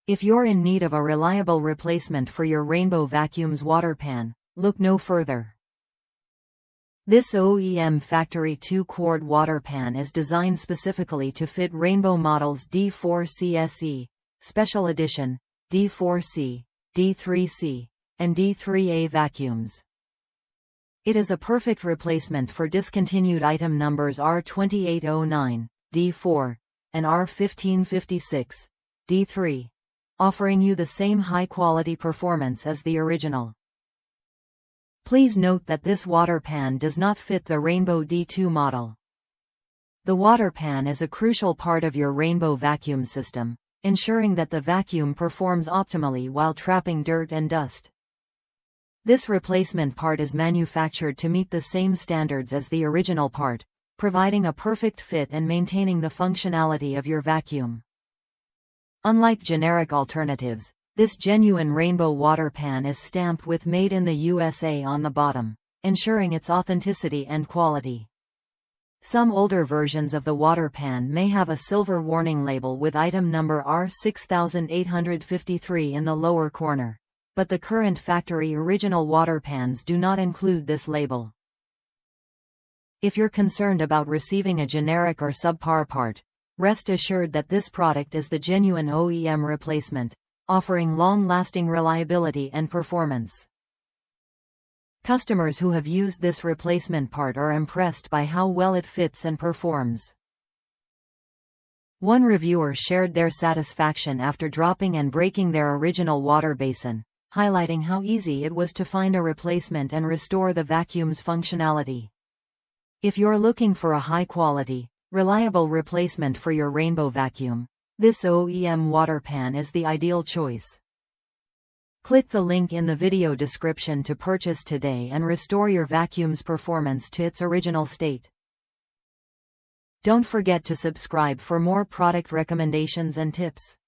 If you're in need of a reliable replacement for your Rainbow Vacuum's water pan, look no further. This OEM Factory 2 quart water pan is designed specifically to fit Rainbow models D4C SE, Special Edition, D4C, D3C, and D3A vacuums. It is a perfect replacement for discontinued item numbers R2809, D4, and R1556, D3, offering you the same high-quality performance as the original. Please note that this water pan does not fit the Rainbow D2 model. The water pan is a crucial part of your Rainbow vacuum system, ensuring that the vacuum performs optimally while trapping dirt and dust. This replacement part is manufactured to meet the same standards as the original part, providing a perfect fit and maintaining the functionality of your vacuum. Unlike generic alternatives, this genuine Rainbow water pan is stamped with Made in the USA on the bottom, ensuring its authenticity and quality. Some older versions of the water pan may have a silver warning label with item number R6853 in the lower corner, but the current factory original water pans do not include this label. If you're concerned about receiving a generic or subpar part, rest assured that this product is the genuine OEM replacement, offering long-lasting reliability and performance. Customers who have used this replacement part are impressed by how well it fits and performs. One reviewer shared their satisfaction after dropping and breaking their original water basin, highlighting how easy it was to find a replacement and restore the vacuum's functionality. If you're looking for a high-quality, reliable replacement for your Rainbow vacuum, this OEM water pan is the ideal choice. Click the link in the video description to purchase today and restore your vacuum's performance to its original state. Don't forget to subscribe for more product recommendations and tips.